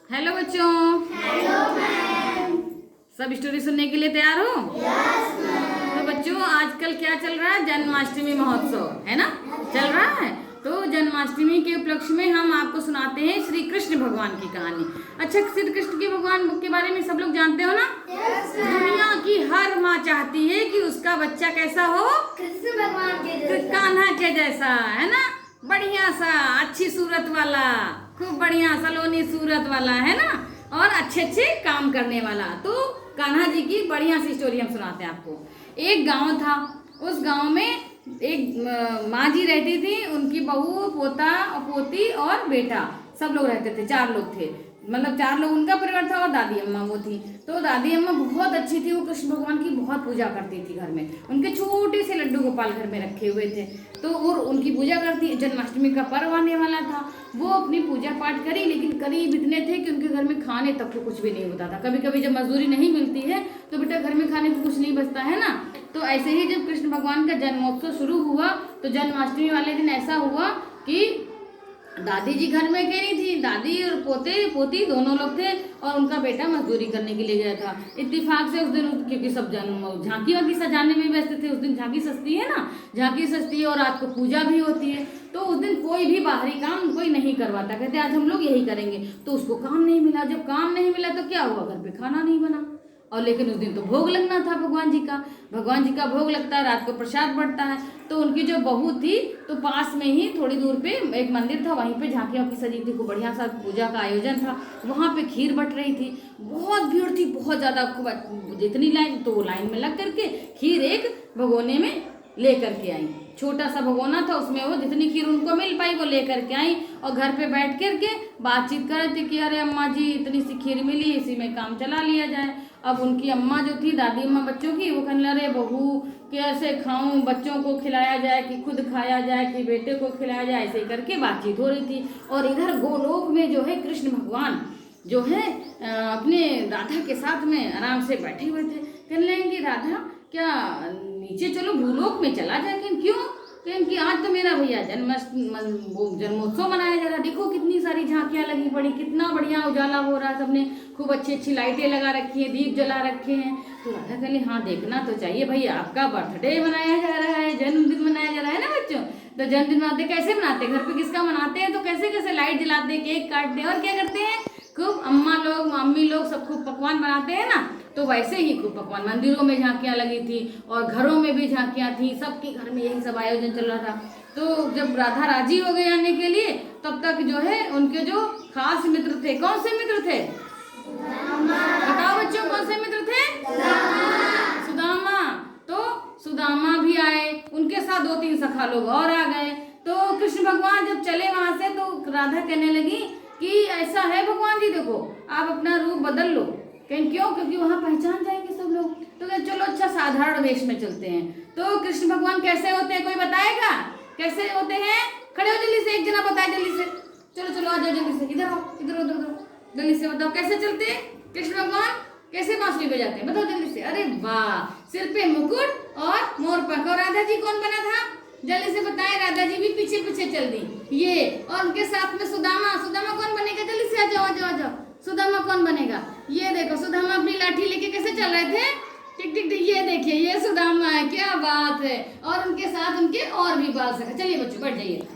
Hello बच्चों। Hello ma'am. सब story सुनने के लिए तैयार हो? Yes ma'am. तो बच्चों आजकल क्या चल रहा है? जन्माष्टमी महोत्सव है ना, चल रहा है। तो जन्माष्टमी के उपलक्ष्य में हम आपको सुनाते हैं श्री कृष्ण भगवान की कहानी। अच्छा, श्री कृष्ण के भगवान के बारे में सब लोग जानते हो ना? Yes ma'am. दुनिया की हर माँ चाहती है कि उसका बच्चा कैसा हो? कृष्ण भगवान के जैसा। कान्हा के जैसा, है ना, बढ़िया सा, अच्छी सूरत वाला, खूब बढ़िया सलोनी सूरत वाला, है ना, और अच्छे अच्छे काम करने वाला। तो कान्हा जी की बढ़िया सी स्टोरी हम सुनाते हैं आपको। एक गांव था, उस गांव में एक माँ जी रहती थी, उनकी बहू, पोता और पोती और बेटा, सब लोग रहते थे, 4 लोग थे। मतलब 4 लोग उनका परिवार था और दादी अम्मा वो थी। तो दादी अम्मा बहुत अच्छी थी, वो कृष्ण भगवान की बहुत पूजा करती थी घर में। उनके छोटे से लड्डू गोपाल घर में रखे हुए थे, तो वो उनकी पूजा करती। जन्माष्टमी का पर्व आने वाला था, वो अपनी पूजा पाठ करी, लेकिन करीब इतने थे कि उनके घर में खाने तक को कुछ भी नहीं होता था। कभी कभी जब मजदूरी नहीं मिलती है तो बेटा घर में खाने को कुछ नहीं बचता है ना। तो ऐसे ही जब कृष्ण भगवान का जन्मोत्सव शुरू हुआ तो जन्माष्टमी वाले दिन ऐसा हुआ कि दादी जी घर में अकेली थी, दादी और पोते पोती दोनों लोग थे, और उनका बेटा मजदूरी करने के लिए गया था। इत्तेफाक से उस दिन, क्योंकि सब झांकी वाकी सजाने में व्यस्त थे, उस दिन झांकी सजती है ना, झांकी सजती है और रात को पूजा भी होती है। तो उस दिन कोई भी बाहरी काम कोई नहीं करवाता, कहते आज हम लोग यही करेंगे। तो उसको काम नहीं मिला, जब काम नहीं मिला तो क्या हुआ, घर पे खाना नहीं बना। और लेकिन उस दिन तो भोग लगना था भगवान जी का भोग लगता है, रात को प्रसाद बढ़ता है। तो उनकी जो बहू थी, तो पास में ही थोड़ी दूर पे एक मंदिर था, वहीं पे झांकी वाकी सजी थी, खूब बढ़िया सा पूजा का आयोजन था। वहाँ पे खीर बट रही थी, बहुत भीड़ थी, बहुत ज़्यादा, खूब जितनी लाइन, तो वो लाइन में लग करके खीर एक भगोने में ले करके आई। छोटा सा भगोना था, उसमें वो जितनी खीर उनको मिल पाई वो लेकर के आई, और घर पे बैठ करके बातचीत कर रहे थे कि अरे अम्मा जी इतनी सी खीर मिली, इसी में काम चला लिया जाए। अब उनकी अम्मा जो थी, दादी अम्मा बच्चों की, वो कहने लगे, बहू कैसे खाऊं, बच्चों को खिलाया जाए कि खुद खाया जाए कि बेटे को खिलाया जाए, ऐसे करके बातचीत हो रही थी। और इधर गोलोक में जो है कृष्ण भगवान जो है अपने राधा के साथ में आराम से बैठे हुए थे। कहने लगे कि राधा क्या नीचे चलो, भूलोक में चला जाए। क्यों? क्योंकि आज तो मेरा भैया जन्मोत्सव मनाया जा रहा है, देखो कितनी सारी झांकियां लगी पड़ी, कितना बढ़िया उजाला हो रहा है, सबने खूब अच्छी अच्छी लाइटें लगा रखी हैं, दीप जला रखे हैं। तो राधा कहली हाँ देखना तो चाहिए भाई, आपका बर्थडे मनाया जा रहा है, जन्मदिन मनाया जा रहा है ना बच्चों। तो जन्मदिन मनाते कैसे मनाते, घर पे किसका मनाते हैं तो कैसे कैसे लाइट जलाते हैं, केक काटते हैं, और क्या करते हैं, खूब अम्मा लोग मम्मी लोग सब खूब पकवान बनाते हैं ना। तो वैसे ही खूब पकवान, मंदिरों में झांकियां लगी थी और घरों में भी झांकियां थी, सबके घर में यही सब आयोजन चल रहा था। तो जब राधा राजी हो गई आने के लिए, तब तक जो है उनके जो खास मित्र थे, कौन से मित्र थे बताओ बच्चों, कौन से मित्र थे? सुदामा। तो सुदामा भी आए, उनके साथ 2-3 सखा लोग और आ गए। तो कृष्ण भगवान जब चले वहां से, तो राधा कहने लगी कि ऐसा है भगवान जी, देखो आप अपना रूप बदल लो। क्यों? क्योंकि वहां पहचान जाएंगे सब लोग। तो चलो अच्छा साधारण वेश में चलते हैं। तो कृष्ण भगवान कैसे होते हैं, कोई बताएगा कैसे होते हैं? खड़े हो जल्दी से, एक जना बताए जल्दी से, चलो चलो आ जाओ जल्दी से, इधर आओ, इधर उधर उधर, जल्दी से बताओ कैसे चलते हैं कृष्ण भगवान, कैसे बांसुरी बजाते हैं, बताओ जल्दी से। अरे वाह, सिर पे मुकुट और मोर पंख। और राधा जी कौन बना था, जल्दी से बताएं। राधा जी भी पीछे पीछे चल दी ये, और उनके साथ में सुदामा। सुदामा कौन बनेगा, जल्दी से आ जाओ आ जाओ आ जाओ। सुदामा कौन बनेगा, ये देखो सुदामा अपनी लाठी लेके कैसे चल रहे थे, टिक टिक टिक, ये देखिए ये सुदामा है, क्या बात है। और उनके साथ उनके और भी बाल सखा। चलिए बच्चों बैठ जाइए।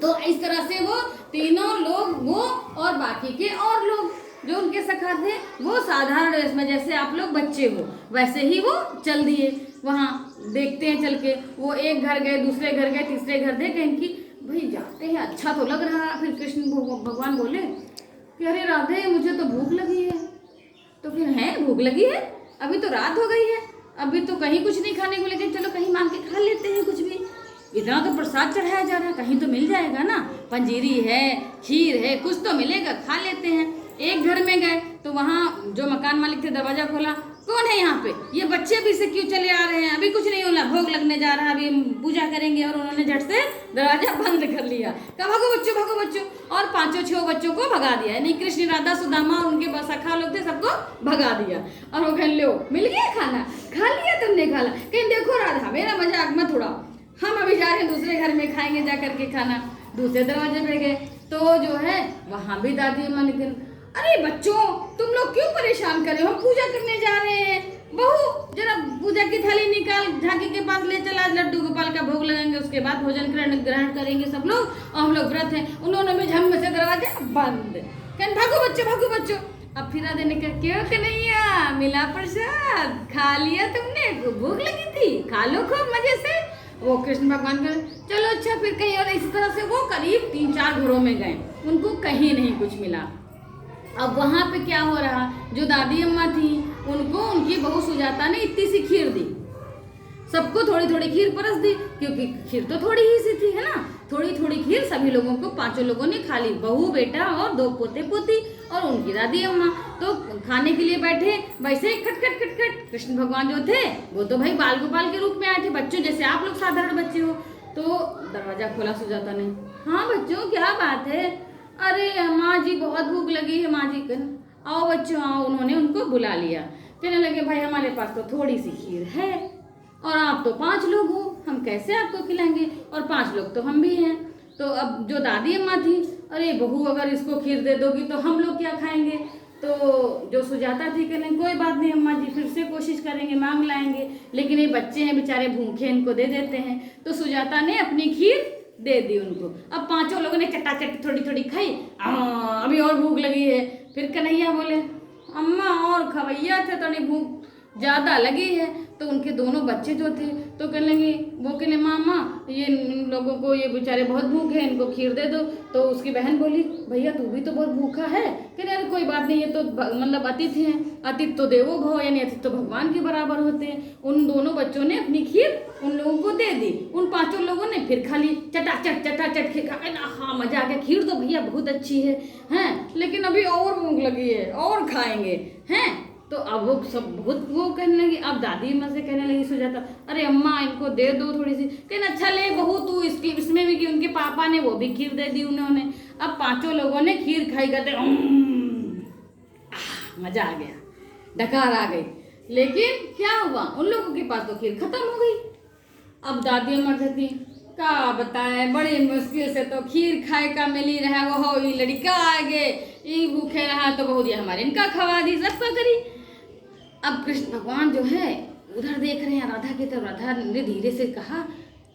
तो इस तरह से वो तीनों लोग, वो और बाकी के और लोग जो उनके सखा थे, वो साधारण ड्रेस में, जैसे आप लोग बच्चे हो वैसे ही वो चल दिए। वहाँ देखते हैं चल के, वो एक घर गए, दूसरे घर गए, तीसरे घर देखे, इनकी भाई जाते हैं अच्छा तो लग रहा है। फिर कृष्ण भगवान बोले कि अरे राधे मुझे तो भूख लगी है। तो फिर है भूख लगी है, अभी तो रात हो गई है, अभी तो कहीं कुछ नहीं खाने को, लेकिन चलो कहीं मांग के खा लेते हैं कुछ भी, इतना तो प्रसाद चढ़ाया जा रहा है, कहीं तो मिल जाएगा ना, पंजीरी है, खीर है, कुछ तो मिलेगा, खा लेते हैं। एक घर में गए तो वहाँ जो मकान मालिक थे, दरवाजा खोला, कौन है यहाँ पे, ये बच्चे भी से क्यों चले आ रहे हैं, अभी कुछ नहीं होला, भोग लगने जा रहा है, अभी हम पूजा करेंगे। और उन्होंने झट से दरवाजा बंद कर लिया, कहा भागो बच्चों भागो बच्चों, और 5-6 बच्चों को भगा दिया। यानी कृष्ण, राधा, सुदामा और उनके सखा लोग थे, सबको भगा दिया। और वो कहने लो मिल गया खाना, खा लिया तुमने खाना। कहीं देखो राधा मेरा मजाक मत उड़ाओ, हम अभी जा रहे हैं दूसरे घर में खाएंगे जा करके खाना। दूसरे दरवाजे पे गए तो जो है वहां भी दादी अम्मा ने अरे बच्चों, तुम लोग क्यों परेशान कर रहे हो? हम पूजा करने जा रहे हैं। बहू, जरा पूजा की थाली निकाल, झांकी के पास ले चला। लड्डू गोपाल का भोग लगाएंगे, उसके बाद भोजन ग्रहण करेंगे सब लोग, और हम लोग व्रत हैं। उन्होंने में झम से दरवाजा बंद। कहन भागो बच्चों। अब फिरा देने का, क्यों कन्हैया, मिला प्रसाद, खा लिया तुमने? भूख लगी थी, खा लो खूब मजे से। वो कृष्ण भगवान का चलो अच्छा, फिर कहीं और इसी तरह से वो करीब 3-4 घरों में गए, उनको कहीं नहीं कुछ मिला। अब वहाँ पे क्या हो रहा, जो दादी अम्मा थी उनको उनकी बहू सुजाता ने इतनी सी खीर दी, सबको थोड़ी थोड़ी खीर परस दी, क्योंकि खीर तो थोड़ी ही सी थी, है ना। थोड़ी थोड़ी खीर सभी लोगों को, 5 लोगों ने खा ली, बहू बेटा और 2 पोते पोती और उनकी दादी अम्मा। तो खाने के लिए बैठे, वैसे खट खट खट खट कृष्ण भगवान जो थे वो तो भाई बाल गोपाल के रूप में आए थे, बच्चों जैसे आप लोग साधारण बच्चे हो। तो दरवाजा खोला सुजाता ने। हाँ बच्चों, क्या बात है? अरे माँ जी, बहुत भूख लगी है माँ जी, आओ बच्चों आओ। उन्होंने उनको बुला लिया। कहने लगे भाई हमारे पास तो थोड़ी सी खीर है, और आप तो 5 लोग हो, हम कैसे आपको खिलाएंगे, और 5 लोग तो हम भी हैं। तो अब जो दादी अम्मा थी, अरे बहू अगर इसको खीर दे दोगी तो हम लोग क्या खाएंगे? तो जो सुजाता थी कहने कोई बात नहीं अम्मा जी, फिर से कोशिश करेंगे, मांग लाएंगे, लेकिन ये बच्चे हैं बेचारे भूखे, इनको दे देते हैं। तो सुजाता ने अपनी खीर दे दी उनको। अब 5 लोगों ने चटाचट थोड़ी थोड़ी खाई, अभी और भूख लगी है। फिर कन्हैया बोले अम्मा और खवैया थे, तो नहीं भूख ज़्यादा लगी है। तो उनके दोनों बच्चे जो थे तो कहने लगे, वो कहने मामा ये इन लोगों को, ये बेचारे बहुत भूखे हैं, इनको खीर दे दो। तो उसकी बहन बोली भैया तू भी तो बहुत भूखा है। कहने अरे कोई बात नहीं, ये तो मतलब अतिथि हैं, अतिथि तो देवो भव, यानी अतिथि तो भगवान के बराबर होते हैं। उन दोनों बच्चों ने अपनी खीर उन लोगों को दे दी। उन 5 लोगों ने फिर खा ली, चटाचट खीर खा। हाँ मजा आ गया, खीर तो भैया बहुत अच्छी है, हैं, लेकिन अभी और भूख लगी है, और खाएंगे, हैं। तो अब वो सब बहुत वो कहने लगी। अब दादी अम्मा से कहने लगी सुजाता, अरे अम्मा इनको दे दो थोड़ी सी। कहना अच्छा ले बहू तू इसकी, इसमें भी कि उनके पापा ने वो भी खीर दे दी उन्होंने। अब 5 लोगों ने खीर खाई, कहते मजा आ गया, डकार आ गई। लेकिन क्या हुआ, उन लोगों के पास तो खीर खत्म हो गई। अब दादी अम्मा कहती का बताए, बड़ी मुश्किल से तो खीर खाए का मिली रहा, वो ये लड़का आ गए, ये भूखे रहा तो बहुत दिया हमारे, इनका खवा दी, सबका करी। अब कृष्ण भगवान जो है उधर देख रहे हैं राधा की तरफ। राधा ने धीरे से कहा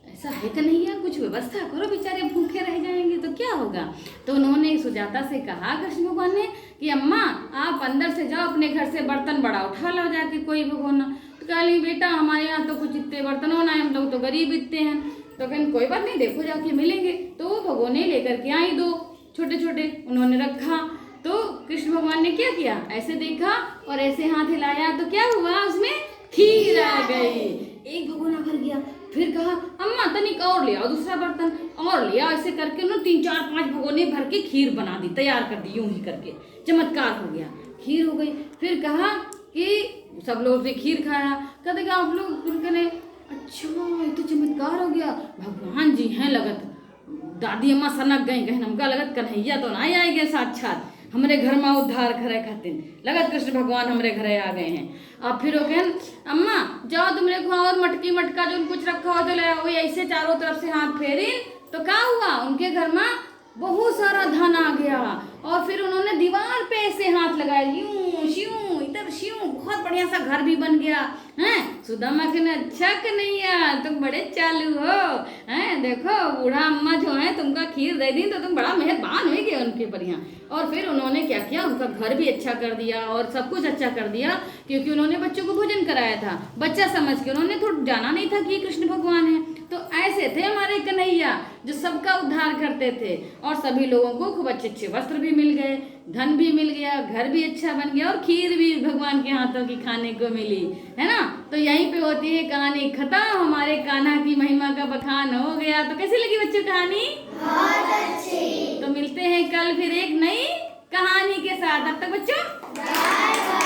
ऐसा है कि नहीं है, कुछ व्यवस्था करो, बेचारे भूखे रह जाएंगे तो क्या होगा। तो उन्होंने सुजाता से कहा कृष्ण भगवान ने कि अम्मा आप अंदर से जाओ, अपने घर से बर्तन बड़ा उठा लो जाके, कोई भगोना। तो कह ली बेटा हमारे यहाँ तो कुछ इतने बर्तन होना है, हम लोग तो गरीब इतने हैं। तो कहने कोई बात नहीं, देखो जाके मिलेंगे। तो वो भगोने लेकर के आई, 2 छोटे छोटे, उन्होंने रखा। तो कृष्ण भगवान ने क्या किया, ऐसे देखा और ऐसे हाथ हिलाया, तो क्या हुआ, उसमें खीर आ गई। एक भगोना भर गया। फिर कहा अम्मा तनिक और ले आओ, दूसरा बर्तन और ले आओ। ऐसे करके उन्होंने 3, 4, 5 भगोने भर के खीर बना दी, तैयार कर दी, यूं ही करके चमत्कार हो गया, खीर हो गई। फिर कहा कि सब लोग से खीर खाया। कहते आप लोग, फिर कहने अच्छा ये तो चमत्कार हो गया, भगवान जी हैं लगत। दादी अम्मा सनक गई, कहीं हमका लगत कन्हैया तो नहीं आएंगे साक्षात हमारे घर में उद्धार करे खातिर, लगत कृष्ण भगवान हमारे घरे आ गए हैं। अब फिर वो कहन अम्मा जाओ तुमरे को और मटकी मटका जो कुछ रखा हो तो ले आओ। ऐसे चारों तरफ से हाथ फेरी तो क्या हुआ, उनके घर में बहुत सारा धन आ गया। और फिर उन्होंने दीवार पे ऐसे हाथ लगाए, यूं श्यूं इधर श्यूं, बहुत बढ़िया सा घर भी बन गया। हैं सुदामा कहने अच्छा कन्हैया तुम बड़े चालू हो, हैं देखो बूढ़ा अम्मा जो है तुमका खीर दे दी तो तुम बड़ा मेहरबान हो गए उनके बढ़िया। और फिर उन्होंने क्या किया, उनका घर भी अच्छा कर दिया और सब कुछ अच्छा कर दिया, क्योंकि उन्होंने बच्चों को भोजन कराया था, बच्चा समझ के। उन्होंने थोड़ा जाना नहीं था कि कृष्ण भगवान है। तो ऐसे थे हमारे कन्हैया जो सबका उद्धार करते थे, और सभी लोगों को खूब अच्छे अच्छे वस्त्र भी मिल गए, धन भी मिल गया, घर भी अच्छा बन गया, और खीर भी भगवान के हाथों की खाने को मिली, है ना। तो यहीं पे होती है कहानी खत्म, हमारे कान्हा की महिमा का बखान हो गया। तो कैसी लगी बच्चों कहानी? बहुत अच्छी। तो मिलते हैं कल फिर एक नई कहानी के साथ। अब तक बच्चों